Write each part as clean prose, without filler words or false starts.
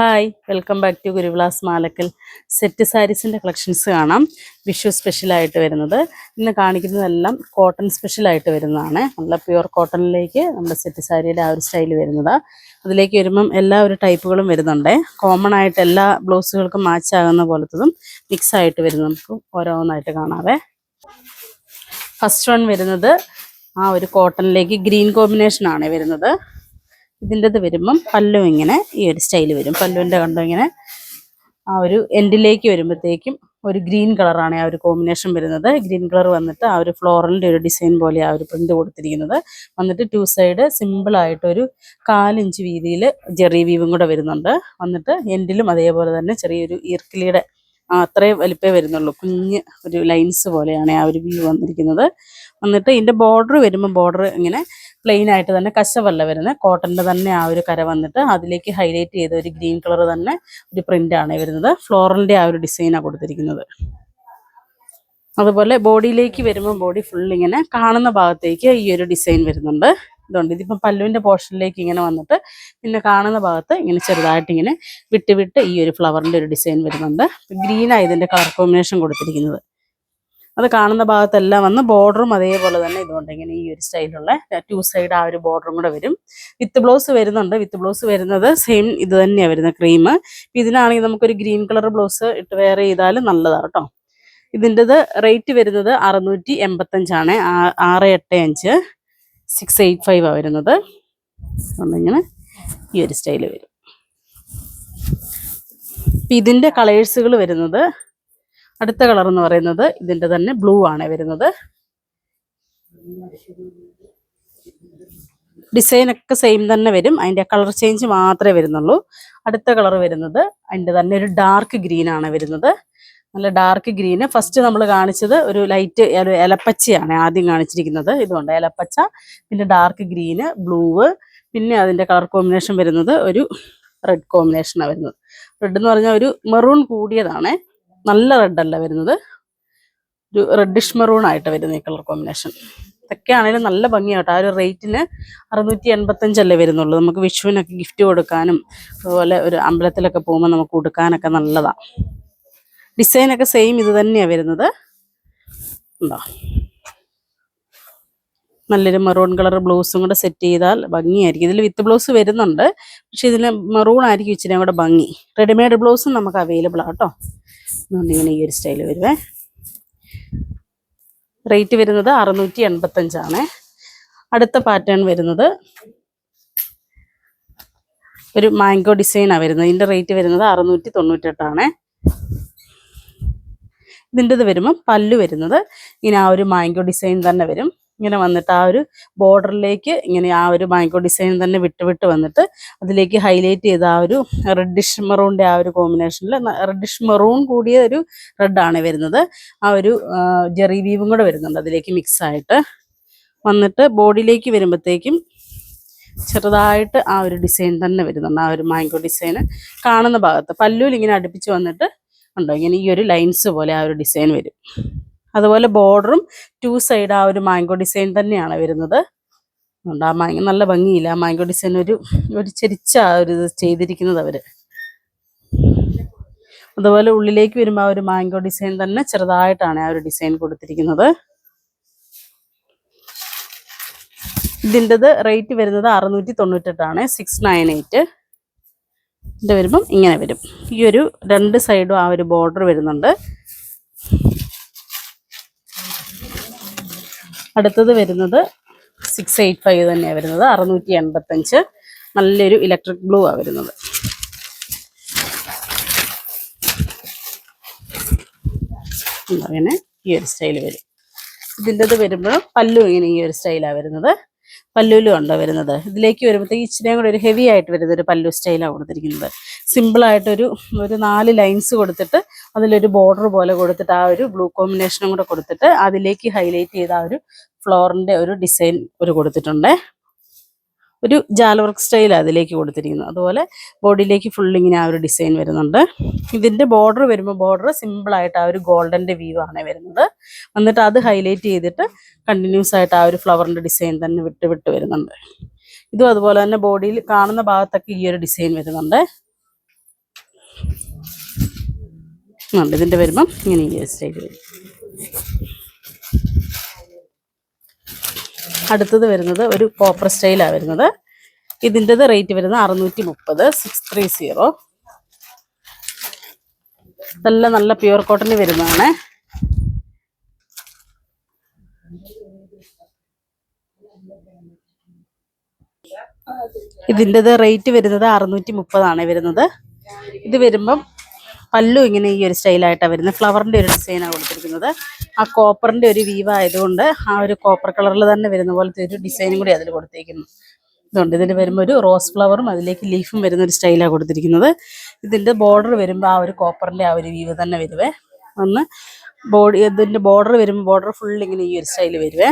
Hi, welcome back to Guruvilas Malakkal. Set സാരീസിൻ്റെ collections കാണാം. വിഷു സ്പെഷ്യലായിട്ട് വരുന്നത്. ഇന്ന് കാണിക്കുന്നതെല്ലാം കോട്ടൺ സ്പെഷ്യലായിട്ട് വരുന്നതാണ്. നല്ല പ്യുവർ കോട്ടണിലേക്ക് നമ്മുടെ സെറ്റ് സാരിയുടെ ആ ഒരു സ്റ്റൈൽ വരുന്നത്. അതിലേക്ക് വരുമ്പം എല്ലാ ഒരു ടൈപ്പുകളും വരുന്നുണ്ട്. കോമൺ ആയിട്ട് എല്ലാ ബ്ലൗസുകൾക്കും മാച്ച് ആകുന്ന പോലത്തതും മിക്സ് ആയിട്ട് വരുന്നത് നമുക്ക് ഓരോന്നായിട്ട് കാണാവേ. ഫസ്റ്റ് വൺ വരുന്നത് ആ ഒരു കോട്ടണിലേക്ക് ഗ്രീൻ കോമ്പിനേഷൻ ആണ് വരുന്നത്. ഇതിൻ്റെത് വരുമ്പം പല്ലു ഇങ്ങനെ ഈ ഒരു സ്റ്റൈൽ വരും. പല്ലുവിൻ്റെ കണ്ടോ ഇങ്ങനെ ആ ഒരു എൻഡിലേക്ക് വരുമ്പോഴത്തേക്കും ഒരു ഗ്രീൻ കളറാണ് ആ ഒരു കോമ്പിനേഷൻ വരുന്നത്. ഗ്രീൻ കളർ വന്നിട്ട് ആ ഒരു ഫ്ലോറലിൻ്റെ ഒരു ഡിസൈൻ പോലെ ആ ഒരു പ്രിന്റ് കൊടുത്തിരിക്കുന്നത് വന്നിട്ട് ടു സൈഡ് സിമ്പിളായിട്ടൊരു 1/4 ഇഞ്ച് വീതിയിൽ ജെറി വീവും കൂടെ വരുന്നുണ്ട്. വന്നിട്ട് എൻഡിലും അതേപോലെ തന്നെ ചെറിയൊരു ഈർക്കിലിയുടെ അത്രയും വലിപ്പേ വരുന്നുള്ളൂ. കുഞ്ഞ് ഒരു ലൈൻസ് പോലെയാണ് ആ ഒരു വ്യൂ വന്നിരിക്കുന്നത്. വന്നിട്ട് ഇതിൻ്റെ ബോർഡർ വരുമ്പോൾ ബോർഡർ ഇങ്ങനെ പ്ലെയിൻ ആയിട്ട് തന്നെ കശവല്ല വരുന്നത്. കോട്ടൻ്റെ തന്നെ ആ ഒരു കര വന്നിട്ട് അതിലേക്ക് ഹൈലൈറ്റ് ചെയ്ത ഒരു ഗ്രീൻ കളർ തന്നെ ഒരു പ്രിൻ്റാണ് വരുന്നത്. ഫ്ലോറലിൻ്റെ ആ ഒരു ഡിസൈനാണ് കൊടുത്തിരിക്കുന്നത്. അതുപോലെ ബോഡിയിലേക്ക് വരുമ്പോൾ ബോഡി ഫുൾ ഇങ്ങനെ കാണുന്ന ഭാഗത്തേക്ക് ഈ ഒരു ഡിസൈൻ വരുന്നുണ്ട്. ഇതുകൊണ്ട് ഇതിപ്പം പല്ലുവിൻ്റെ പോർഷനിലേക്ക് ഇങ്ങനെ വന്നിട്ട് പിന്നെ കാണുന്ന ഭാഗത്ത് ഇങ്ങനെ ചെറുതായിട്ട് ഇങ്ങനെ വിട്ട് ഈ ഒരു ഫ്ലവറിൻ്റെ ഒരു ഡിസൈൻ വരുന്നുണ്ട്. ഗ്രീനാണ് ഇതിൻ്റെ കളർ കോമ്പിനേഷൻ കൊടുത്തിരിക്കുന്നത്. അത് കാണുന്ന ഭാഗത്തെല്ലാം വന്ന് ബോർഡറും അതേപോലെ തന്നെ ഇതുകൊണ്ട് ഇങ്ങനെ ഈ ഒരു സ്റ്റൈലുള്ള ടു സൈഡ് ആ ഒരു ബോർഡറും കൂടെ വരും. വിത്ത് ബ്ലൗസ് വരുന്നുണ്ട്. വിത്ത് ബ്ലൗസ് വരുന്നത് സെയിം ഇത് തന്നെയാണ് വരുന്നത്, ക്രീം. ഇതിനാണെങ്കിൽ നമുക്കൊരു ഗ്രീൻ കളർ ബ്ലൗസ് ഇട്ട് വെയർ ചെയ്താൽ നല്ലതാണ് കേട്ടോ. ഇതിൻ്റെത് റേറ്റ് വരുന്നത് 685 685 685 വരുന്നത്. ഇങ്ങനെ ഈ ഒരു സ്റ്റൈല് വരും. ഇതിൻ്റെ കളേഴ്സുകൾ വരുന്നത് അടുത്ത കളർ എന്ന് പറയുന്നത് ഇതിൻ്റെ തന്നെ ബ്ലൂ ആണ് വരുന്നത്. ഡിസൈനൊക്കെ സെയിം തന്നെ വരും, അതിൻ്റെ കളർ ചേഞ്ച് മാത്രമേ വരുന്നുള്ളൂ. അടുത്ത കളർ വരുന്നത് അതിൻ്റെ തന്നെ ഒരു ഡാർക്ക് ഗ്രീൻ ആണ് വരുന്നത്. നല്ല ഡാർക്ക് ഗ്രീന്. ഫസ്റ്റ് നമ്മൾ കാണിച്ചത് ഒരു ലൈറ്റ് ഒരു ഇലപ്പച്ചയാണ് ആദ്യം കാണിച്ചിരിക്കുന്നത്. ഇതുകൊണ്ട് ഇലപ്പച്ച, പിന്നെ ഡാർക്ക് ഗ്രീന്, ബ്ലൂവ്, പിന്നെ അതിൻ്റെ കളർ കോമ്പിനേഷൻ വരുന്നത് ഒരു റെഡ് കോമ്പിനേഷനാണ് വരുന്നത്. റെഡ് എന്ന് പറഞ്ഞാൽ ഒരു മെറൂൺ കൂടിയതാണ്, നല്ല റെഡ് അല്ല വരുന്നത്, ഒരു റെഡിഷ് മെറൂൺ ആയിട്ട് വരുന്ന ഈ കളർ കോമ്പിനേഷൻ. ഇതൊക്കെ ആണെങ്കിലും നല്ല ഭംഗിയാട്ടോ. ആ ഒരു റേറ്റിന് 685 വരുന്നുള്ളൂ. നമുക്ക് വിഷുവിനൊക്കെ ഗിഫ്റ്റ് കൊടുക്കാനും അതുപോലെ ഒരു അമ്പലത്തിലൊക്കെ പോകുമ്പോൾ നമുക്ക് കൊടുക്കാനൊക്കെ നല്ലതാണ്. ഡിസൈനൊക്കെ സെയിം ഇത് തന്നെയാണ് വരുന്നത്. ഉണ്ടോ, നല്ലൊരു മെറൂൺ കളർ ബ്ലൗസും കൂടെ സെറ്റ് ചെയ്താൽ ഭംഗിയായിരിക്കും. ഇതിൽ വിത്ത് ബ്ലൗസ് വരുന്നുണ്ട്, പക്ഷെ ഇതിൽ മെറൂൺ ആയിരിക്കും ഇച്ചിരി കൂടെ ഭംഗി. റെഡിമെയ്ഡ് ബ്ലൗസും നമുക്ക് അവൈലബിൾ ആട്ടോ. ഇങ്ങനെ ഈ ഒരു സ്റ്റൈൽ വരുവേ. റേറ്റ് വരുന്നത് 685 അടുത്ത പാറ്റേൺ വരുന്നത് ഒരു മാംഗോ ഡിസൈനാണ് വരുന്നത്. ഇതിൻ്റെ റേറ്റ് വരുന്നത് 698 ഇതിൻ്റെത് വരുമ്പോൾ പല്ലു വരുന്നത് ഇങ്ങനെ ആ ഒരു മാംഗോ ഡിസൈൻ തന്നെ വരും. ഇങ്ങനെ വന്നിട്ട് ആ ഒരു ബോർഡറിലേക്ക് ഇങ്ങനെ ആ ഒരു മാംഗോ ഡിസൈൻ തന്നെ വിട്ട് വന്നിട്ട് അതിലേക്ക് ഹൈലൈറ്റ് ചെയ്ത ആ ഒരു റെഡിഷ് മെറൂണിൻ്റെ ആ ഒരു കോമ്പിനേഷനിൽ റെഡിഷ് മെറൂൺ കൂടിയ ഒരു റെഡാണ് വരുന്നത്. ആ ഒരു ജെറി വീവും കൂടെ വരുന്നുണ്ട് അതിലേക്ക് മിക്സ് ആയിട്ട്. വന്നിട്ട് ബോഡിയിലേക്ക് വരുമ്പോഴത്തേക്കും ചെറുതായിട്ട് ആ ഒരു ഡിസൈൻ തന്നെ വരുന്നുണ്ട്. ആ ഒരു മാംഗോ ഡിസൈന് കാണുന്ന ഭാഗത്ത് പല്ലുവിൽ ഇങ്ങനെ അടുപ്പിച്ച് വന്നിട്ട് ഉണ്ടോ ഇങ്ങനെ ഈ ഒരു ലൈൻസ് പോലെ ആ ഒരു ഡിസൈൻ വരും. അതുപോലെ ബോർഡറും ടു സൈഡ് ആ ഒരു മാംഗോ ഡിസൈൻ തന്നെയാണ് വരുന്നത്. ആ മാംഗോ നല്ല ഭംഗിയില്ല, ആ മാംഗോ ഡിസൈൻ ഒരു ചെരിച്ച ആ ഒരു ഇത് ചെയ്തിരിക്കുന്നത് അവർ. അതുപോലെ ഉള്ളിലേക്ക് വരുമ്പോൾ ആ ഒരു മാംഗോ ഡിസൈൻ തന്നെ ചെറുതായിട്ടാണ് ആ ഒരു ഡിസൈൻ കൊടുത്തിരിക്കുന്നത്. ഇതിൻ്റെത് റേറ്റ് വരുന്നത് 698 698. ഇതിൻ്റെ വരുമ്പം ഇങ്ങനെ വരും. ഈ ഒരു രണ്ട് സൈഡും ആ ഒരു ബോർഡർ വരുന്നുണ്ട്. അടുത്തത് വരുന്നത് 685 തന്നെയാണ് വരുന്നത്. 685 നല്ലൊരു ഇലക്ട്രിക് ബ്ലൂ ആണ് വരുന്നത്. അങ്ങനെ ഈ ഒരു സ്റ്റൈൽ വരും. ഇതിൻ്റെത് വരുമ്പോൾ പല്ലു ഇങ്ങനെ ഈ ഒരു സ്റ്റൈലാണ് വരുന്നത്. പല്ലുവിലും ഉണ്ടോ വരുന്നത്. ഇതിലേക്ക് വരുമ്പോഴത്തേക്ക് ഇച്ചിരിയും കൂടെ ഒരു ഹെവി ആയിട്ട് വരുന്ന ഒരു പല്ലു സ്റ്റൈലാണ് കൊടുത്തിരിക്കുന്നത്. സിമ്പിളായിട്ടൊരു 4 ലൈൻസ് കൊടുത്തിട്ട് അതിലൊരു ബോർഡർ പോലെ കൊടുത്തിട്ട് ആ ഒരു ബ്ലൂ കോമ്പിനേഷനും കൂടെ കൊടുത്തിട്ട് അതിലേക്ക് ഹൈലൈറ്റ് ചെയ്ത ആ ഒരു ഫ്ലോറിൻ്റെ ഒരു ഡിസൈൻ ഒരു കൊടുത്തിട്ടുണ്ട്. ഒരു ജാൽ വർക്ക് സ്റ്റൈലാണ് അതിലേക്ക് കൊടുത്തിരിക്കുന്നത്. അതുപോലെ ബോഡിയിലേക്ക് ഫുള്ളിങ്ങനെ ആ ഒരു ഡിസൈൻ വരുന്നുണ്ട്. ഇതിൻ്റെ ബോർഡർ വരുമ്പോൾ ബോർഡർ സിമ്പിളായിട്ട് ആ ഒരു ഗോൾഡൻ്റെ വ്യൂ ആണ് വരുന്നത്. എന്നിട്ട് അത് ഹൈലൈറ്റ് ചെയ്തിട്ട് കണ്ടിന്യൂസ് ആയിട്ട് ആ ഒരു ഫ്ലവറിൻ്റെ ഡിസൈൻ തന്നെ വിട്ട് വരുന്നുണ്ട്. ഇതും അതുപോലെ തന്നെ ബോഡിയിൽ കാണുന്ന ഭാഗത്തൊക്കെ ഈ ഒരു ഡിസൈൻ വരുന്നുണ്ട്. ഉണ്ട്. ഇതിൻ്റെ വരുമ്പം ഇങ്ങനെ ഈ സ്റ്റൈൽ വരും. അടുത്തത് വരുന്നത് ഒരു കോപ്പർ സ്റ്റൈലാണ് വരുന്നത്. ഇതിൻ്റെത് റേറ്റ് വരുന്നത് 630, 630. ഇതെല്ലാം നല്ല പ്യുവർ കോട്ടണിൽ വരുന്നതാണ്. ഇതിൻ്റെത് റേറ്റ് വരുന്നത് 630 വരുന്നത്. ഇത് വരുമ്പം പല്ലു ഇങ്ങനെ ഈ ഒരു സ്റ്റൈലായിട്ടാണ് വരുന്നത്. ഫ്ലവറിൻ്റെ ഒരു ഡിസൈനാണ് കൊടുത്തിരിക്കുന്നത്. ആ കോപ്പറിൻ്റെ ഒരു വീവ് ആയതുകൊണ്ട് ആ ഒരു കോപ്പർ കളറിൽ തന്നെ വരുന്ന പോലത്തെ ഒരു ഡിസൈനും കൂടി അതിൽ കൊടുത്തേക്കുന്നു. ഇതുണ്ട്. ഇതിന് വരുമ്പോൾ ഒരു റോസ് ഫ്ലവറും അതിലേക്ക് ലീഫും വരുന്ന ഒരു സ്റ്റൈലാണ് കൊടുത്തിരിക്കുന്നത്. ഇതിൻ്റെ ബോർഡർ വരുമ്പോൾ ആ ഒരു കോപ്പറിൻ്റെ ആ ഒരു വീവ് തന്നെ വരുവേ. ഇതിൻ്റെ ബോർഡർ വരുമ്പോൾ ബോർഡർ ഫുൾ ഇങ്ങനെ ഈ ഒരു സ്റ്റൈൽ വരുവേ.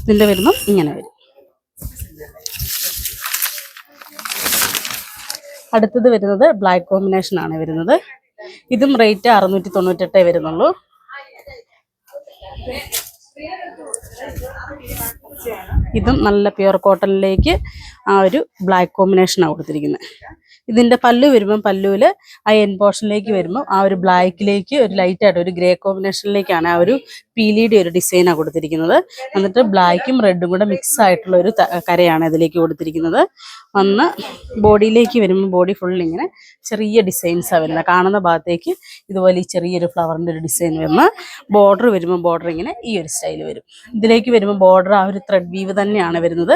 ഇതിൻ്റെ വരുമ്പം ഇങ്ങനെ വരും. അടുത്തത് വരുന്നത് ബ്ലാക്ക് കോമ്പിനേഷൻ ആണ് വരുന്നത്. ഇതും റേറ്റ് 698 വരുന്നുള്ളൂ. ഇതും നല്ല പ്യുവർ കോട്ടണിലേക്ക് ആ ഒരു ബ്ലാക്ക് കോമ്പിനേഷനാണ് കൊടുത്തിരിക്കുന്നത്. ഇതിൻ്റെ പല്ലു വരുമ്പം പല്ലുവിൽ ആ എൻ പോർഷനിലേക്ക് വരുമ്പോൾ ആ ഒരു ബ്ലാക്കിലേക്ക് ഒരു ലൈറ്റായിട്ട് ഒരു ഗ്രേ കോമ്പിനേഷനിലേക്കാണ് ആ ഒരു പീലിയുടെ ഒരു ഡിസൈനാണ് കൊടുത്തിരിക്കുന്നത്. എന്നിട്ട് ബ്ലാക്കും റെഡും കൂടെ മിക്സ് ആയിട്ടുള്ള ഒരു കരയാണ് ഇതിലേക്ക് കൊടുത്തിരിക്കുന്നത്. വന്ന് ബോഡിയിലേക്ക് വരുമ്പോൾ ബോഡി ഫുൾ ഇങ്ങനെ ചെറിയ ഡിസൈൻസാണ് വരുന്നത്. കാണുന്ന ഭാഗത്തേക്ക് ഇതുപോലെ ഈ ചെറിയൊരു ഫ്ലവറിൻ്റെ ഒരു ഡിസൈൻ വരുന്ന ബോർഡർ വരുമ്പോൾ ബോർഡർ ഇങ്ങനെ ഈ ഒരു സ്റ്റൈൽ വരും. ഇതിലേക്ക് വരുമ്പോൾ ബോർഡർ ആ ഒരു ത്രെഡ് വീവ് തന്നെയാണ് വരുന്നത്.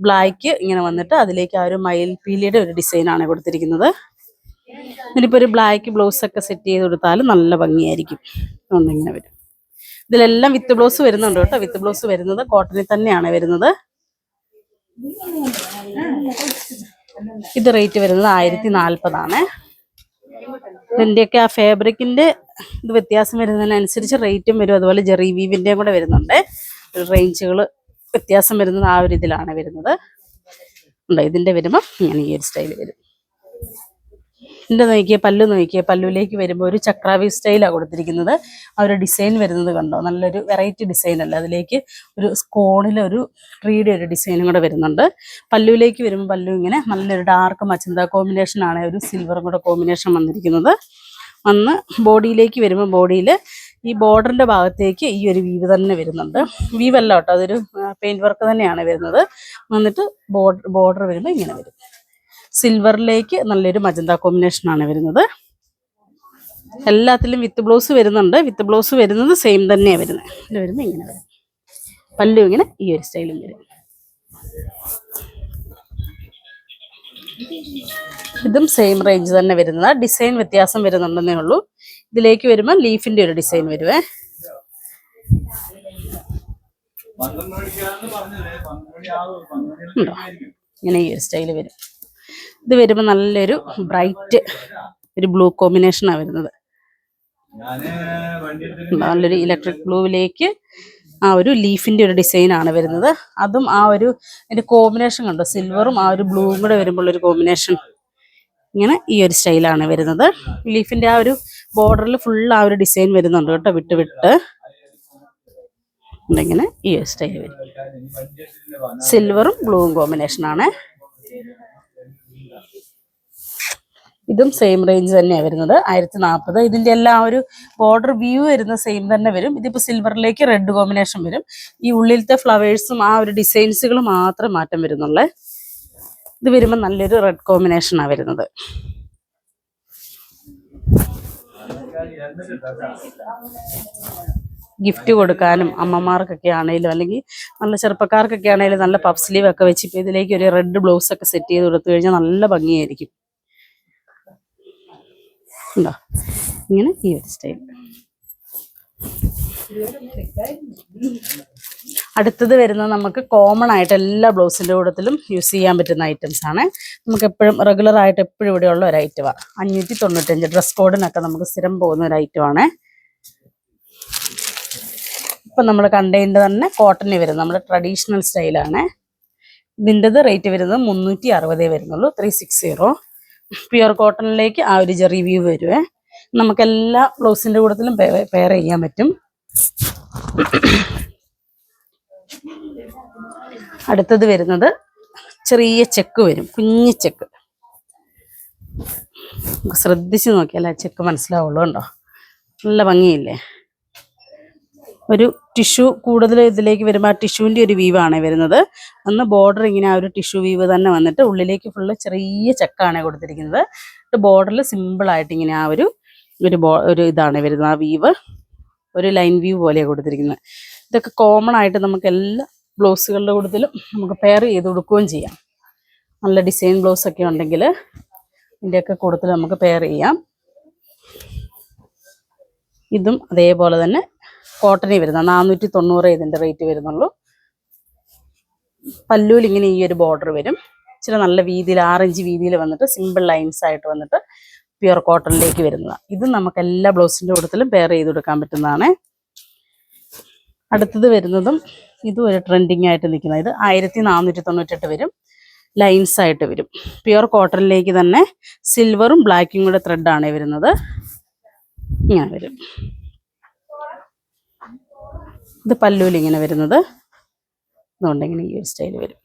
ബ്ലാക്ക് ഇങ്ങനെ വന്നിട്ട് അതിലേക്ക് ആ ഒരു മയിൽ പീലിയുടെ ഒരു ഡിസൈനാണ് കൊടുത്തിരിക്കുന്നത്. ഇതിനിപ്പോൾ ഒരു ബ്ലാക്ക് ബ്ലൗസൊക്കെ സെറ്റ് ചെയ്ത് കൊടുത്താലും നല്ല ഭംഗിയായിരിക്കും. അതുകൊണ്ട് ഇങ്ങനെ വരും. ഇതിലെല്ലാം വിത്ത് ബ്ലൗസ് വരുന്നുണ്ട് കേട്ടോ. വിത്ത് ബ്ലൗസ് വരുന്നത് കോട്ടണിൽ തന്നെയാണ് വരുന്നത്. ഇത് റേറ്റ് വരുന്നത് 1040. ഇതിൻ്റെയൊക്കെ ആ ഫാബ്രിക്കിൻ്റെ ഇത് വ്യത്യാസം വരുന്നതിനനുസരിച്ച് റേറ്റും വരും. അതുപോലെ ജെറി വീവിൻ്റെയും കൂടെ വരുന്നുണ്ട്. റേഞ്ചുകൾ വ്യത്യാസം വരുന്നത് ആ ഒരു ഇതിലാണ് വരുന്നത്. ഇതിൻ്റെ വരുമ്പോൾ ഇങ്ങനെ ഈ ഒരു സ്റ്റൈൽ വരും. ഇതിൻ്റെ നോക്കിയേ പല്ലു നോക്കിയേ. പല്ലുവിലേക്ക് വരുമ്പോൾ ഒരു ചക്രാവി സ്റ്റൈലാണ് കൊടുത്തിരിക്കുന്നത്. ആ ഒരു ഡിസൈൻ വരുന്നത് കണ്ടോ, നല്ലൊരു വെറൈറ്റി ഡിസൈൻ അല്ല. അതിലേക്ക് ഒരു സ്കോണിലൊരു ട്രീയുടെ ഒരു ഡിസൈനും കൂടെ വരുന്നുണ്ട്. പല്ലുവിലേക്ക് വരുമ്പോൾ പല്ലു ഇങ്ങനെ നല്ലൊരു ഡാർക്ക് മച്ചന്ത കോമ്പിനേഷനാണ് ഒരു സിൽവറും കൂടെ കോമ്പിനേഷൻ വന്നിരിക്കുന്നത്. വന്ന് ബോഡിയിലേക്ക് വരുമ്പോൾ ബോഡിയിൽ ഈ ബോർഡറിൻ്റെ ഭാഗത്തേക്ക് ഈ ഒരു വീവ് തന്നെ വരുന്നുണ്ട്. വീവല്ല കേട്ടോ, അതൊരു പെയിൻറ് വർക്ക് തന്നെയാണ് വരുന്നത്. വന്നിട്ട് ബോർഡർ വരുമ്പോൾ ഇങ്ങനെ വരും. സിൽവറിലേക്ക് നല്ലൊരു മജന്ത കോമ്പിനേഷനാണ് വരുന്നത്. എല്ലാത്തിലും വിത്ത് ബ്ലൗസ് വരുന്നുണ്ട്. വിത്ത് ബ്ലൗസ് വരുന്നത് സെയിം തന്നെയാണ് വരുന്നത്. ഇത് വരുമ്പോൾ ഇങ്ങനെ വരും. പല്ലു ഇങ്ങനെ ഈ ഒരു സ്റ്റൈലും വരും. ഇതും സെയിം റേഞ്ച് തന്നെ വരുന്നത്. ഡിസൈൻ വ്യത്യാസം വരുന്നുണ്ടെന്നേ ഉള്ളൂ. ഇതിലേക്ക് വരുമ്പോൾ ലീഫിൻ്റെ ഒരു ഡിസൈൻ വരുവേ. ഇങ്ങനെ ഈ ഒരു സ്റ്റൈൽ വരും. ഇത് വരുമ്പോൾ നല്ലൊരു ബ്രൈറ്റ് ഒരു ബ്ലൂ കോമ്പിനേഷനാണ് വരുന്നത്. നല്ലൊരു ഇലക്ട്രിക് ബ്ലൂവിലേക്ക് ആ ഒരു ലീഫിൻ്റെ ഒരു ഡിസൈനാണ് വരുന്നത്. അതും ആ ഒരു അതിൻ്റെ കോമ്പിനേഷൻ കണ്ടോ, സിൽവറും ആ ഒരു ബ്ലൂവും കൂടെ വരുമ്പോഴൊരു കോമ്പിനേഷൻ. ഇങ്ങനെ ഈ ഒരു സ്റ്റൈലാണ് വരുന്നത്. ലീഫിൻ്റെ ആ ഒരു ബോർഡറിൽ ഫുൾ ആ ഒരു ഡിസൈൻ വരുന്നുണ്ട് കേട്ടോ, വിട്ട് വിട്ട്. ഇങ്ങനെ ഈ ഒരു സ്റ്റൈൽ വരും. സിൽവറും ബ്ലൂവും കോമ്പിനേഷനാണ്. ഇതും സെയിം റേഞ്ച് തന്നെയാണ് വരുന്നത്, 1040. ഇതിൻ്റെ എല്ലാം ഒരു ബോർഡർ വ്യൂ വരുന്ന സെയിം തന്നെ വരും. ഇതിപ്പോൾ സിൽവറിലേക്ക് റെഡ് കോമ്പിനേഷൻ വരും. ഈ ഉള്ളിലത്തെ ഫ്ലവേഴ്സും ആ ഒരു ഡിസൈൻസുകൾ മാത്രം മാറ്റം വരുന്നുള്ളേ. ഇത് വരുമ്പോൾ നല്ലൊരു റെഡ് കോമ്പിനേഷനാണ് വരുന്നത്. ഗിഫ്റ്റ് കൊടുക്കാനും അമ്മമാർക്കൊക്കെ ആണെങ്കിലും അല്ലെങ്കിൽ നല്ല ചെറുപ്പക്കാർക്കൊക്കെ ആണെങ്കിലും നല്ല പഫ് സ്ലീവ് ഒക്കെ വെച്ച് ഇപ്പോൾ ഇതിലേക്ക് ഒരു റെഡ് ബ്ലൗസ് ഒക്കെ സെറ്റ് ചെയ്ത് കൊടുത്തു കഴിഞ്ഞാൽ നല്ല ഭംഗിയായിരിക്കും. ഉണ്ടോ ഇങ്ങനെ ഈ ഒരു സ്റ്റൈൽ. അടുത്തത് വരുന്നത് നമുക്ക് കോമൺ ആയിട്ട് എല്ലാ ബ്ലൗസിൻ്റെ കൂട്ടത്തിലും യൂസ് ചെയ്യാൻ പറ്റുന്ന ഐറ്റംസ് ആണ്. നമുക്ക് എപ്പോഴും റെഗുലർ ആയിട്ട് എപ്പോഴും ഇവിടെയുള്ള ഒരു ഐറ്റമാണ്. 595 ഡ്രസ് കോഡിനൊക്കെ നമുക്ക് സ്ഥിരം പോകുന്ന ഒരു ഐറ്റമാണ്. ഇപ്പം നമ്മൾ കണ്ടതിൻ്റെ തന്നെ കോട്ടണിൽ വരുന്നത് നമ്മുടെ ട്രഡീഷണൽ സ്റ്റൈലാണ്. ഇതിൻ്റെത് റേറ്റ് വരുന്നത് 360 വരുന്നുള്ളൂ, 360. പ്യുവർ കോട്ടണിലേക്ക് ആ ഒരു ജെറി വ്യൂ വരുവേ. നമുക്കെല്ലാ ബ്ലൗസിൻ്റെ കൂട്ടത്തിലും പെയർ ചെയ്യാൻ പറ്റും. അടുത്തത് വരുന്നത് ചെറിയ ചെക്ക് വരും, കുഞ്ഞു ചെക്ക്. നമുക്ക് ശ്രദ്ധിച്ച് നോക്കിയാൽ ആ ചെക്ക് മനസ്സിലാവുള്ളൂ. ഉണ്ടോ, നല്ല ഭംഗിയില്ലേ. ഒരു ടിഷ്യൂ കൂടുതൽ ഇതിലേക്ക് വരുമ്പോൾ ആ ടിഷ്യൂവിൻ്റെ ഒരു വീവാണ് വരുന്നത്. ഒന്ന് ബോർഡർ ഇങ്ങനെ ആ ഒരു ടിഷ്യൂ വീവ് തന്നെ വന്നിട്ട് ഉള്ളിലേക്ക് ഫുള്ള് ചെറിയ ചെക്കാണ് കൊടുത്തിരിക്കുന്നത്. ബോർഡറിൽ സിമ്പിളായിട്ട് ഇങ്ങനെ ആ ഒരു ഇതാണ് വരുന്നത്. ആ വീവ് ഒരു ലൈൻ വ്യൂ പോലെയാണ് കൊടുത്തിരിക്കുന്നത്. ഇതൊക്കെ കോമൺ ആയിട്ട് നമുക്ക് എല്ലാ ബ്ലൗസുകളുടെ കൂട്ടത്തിലും നമുക്ക് പെയർ ചെയ്ത് കൊടുക്കുകയും ചെയ്യാം. നല്ല ഡിസൈൻ ബ്ലൗസ് ഒക്കെ ഉണ്ടെങ്കിൽ ഇതിൻ്റെയൊക്കെ കൂട്ടത്തിൽ നമുക്ക് പെയർ ചെയ്യാം. ഇതും അതേപോലെ തന്നെ കോട്ടണിൽ വരുന്ന 490 ഇതിൻ്റെ റേറ്റ് വരുന്നുള്ളൂ. പല്ലൂൽ ഇങ്ങനെ ഈ ഒരു ബോർഡർ വരും. ഇച്ചിരി നല്ല വീതിയിൽ 6 ഇഞ്ച് വീതിയിൽ വന്നിട്ട് സിമ്പിൾ ലൈൻസ് ആയിട്ട് വന്നിട്ട് പ്യുർ കോട്ടണിലേക്ക് വരുന്നതാണ്. ഇത് നമുക്ക് എല്ലാ ബ്ലൗസിൻ്റെ കൂട്ടത്തിലും പെയർ ചെയ്ത് കൊടുക്കാൻ പറ്റുന്നതാണ്. അടുത്തത് വരുന്നതും ഇതും ഒരു ട്രെൻഡിങ് ആയിട്ട് നിൽക്കുന്നത്. ഇത് 1498 വരും. ലൈൻസ് ആയിട്ട് വരും. പ്യുർ കോട്ടണിലേക്ക് തന്നെ സിൽവറും ബ്ലാക്കും കൂടെ ത്രെഡാണ് വരുന്നത്. ഇങ്ങനെ വരും. ഇത് പല്ലൂൽ ഇങ്ങനെ വരുന്നത്. അതുകൊണ്ടിങ്ങനെ ഈ ഒരു സ്റ്റൈൽ വരും.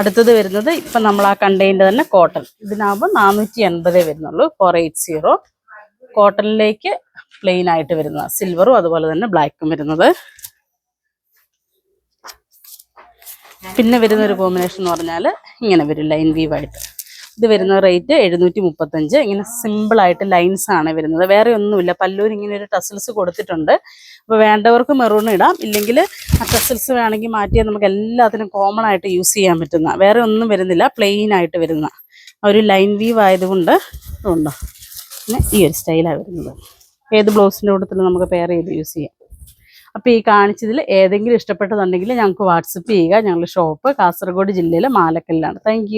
അടുത്തത് വരുന്നത് ഇപ്പം നമ്മൾ ആ കണ്ടതിൻ്റെ തന്നെ കോട്ടൺ. ഇതിനാകുമ്പോൾ 480 വരുന്നുള്ളൂ. 480 കോട്ടണിലേക്ക് പ്ലെയിൻ ആയിട്ട് വരുന്ന സിൽവറും അതുപോലെ തന്നെ ബ്ലാക്കും വരുന്നത്. പിന്നെ വരുന്നൊരു കോമ്പിനേഷൻ എന്ന് പറഞ്ഞാൽ ഇങ്ങനെ വരും ലൈൻ വീവായിട്ട്. ഇത് വരുന്ന റേറ്റ് 735. ഇങ്ങനെ സിമ്പിളായിട്ട് ലൈൻസ് ആണ് വരുന്നത്. വേറെ ഒന്നുമില്ല. പല്ലൂർ ഇങ്ങനെ ഒരു ടസൽസ് കൊടുത്തിട്ടുണ്ട്. അപ്പോൾ വേണ്ടവർക്ക് മെറൂൺ ഇടാം, ഇല്ലെങ്കിൽ ആ ടസൽസ് വേണമെങ്കിൽ മാറ്റിയാൽ നമുക്ക് എല്ലാത്തിനും കോമൺ ആയിട്ട് യൂസ് ചെയ്യാൻ പറ്റുന്ന, വേറെ ഒന്നും വരുന്നില്ല, പ്ലെയിൻ ആയിട്ട് വരുന്ന ഒരു ലൈൻ വീവ് ആയതുകൊണ്ട് ഉണ്ടോ പിന്നെ ഈ ഒരു സ്റ്റൈലാണ് വരുന്നത്. ഏത് ബ്ലൗസിൻ്റെ കൂട്ടത്തിൽ നമുക്ക് പെയർ ചെയ്ത് യൂസ് ചെയ്യാം. അപ്പോൾ ഈ കാണിച്ചതിൽ ഏതെങ്കിലും ഇഷ്ടപ്പെട്ടതുണ്ടെങ്കിൽ ഞങ്ങൾക്ക് വാട്സപ്പ് ചെയ്യുക. ഞങ്ങളുടെ ഷോപ്പ് കാസർഗോഡ് ജില്ലയിലെ മാലക്കല്ലിലാണ്. താങ്ക്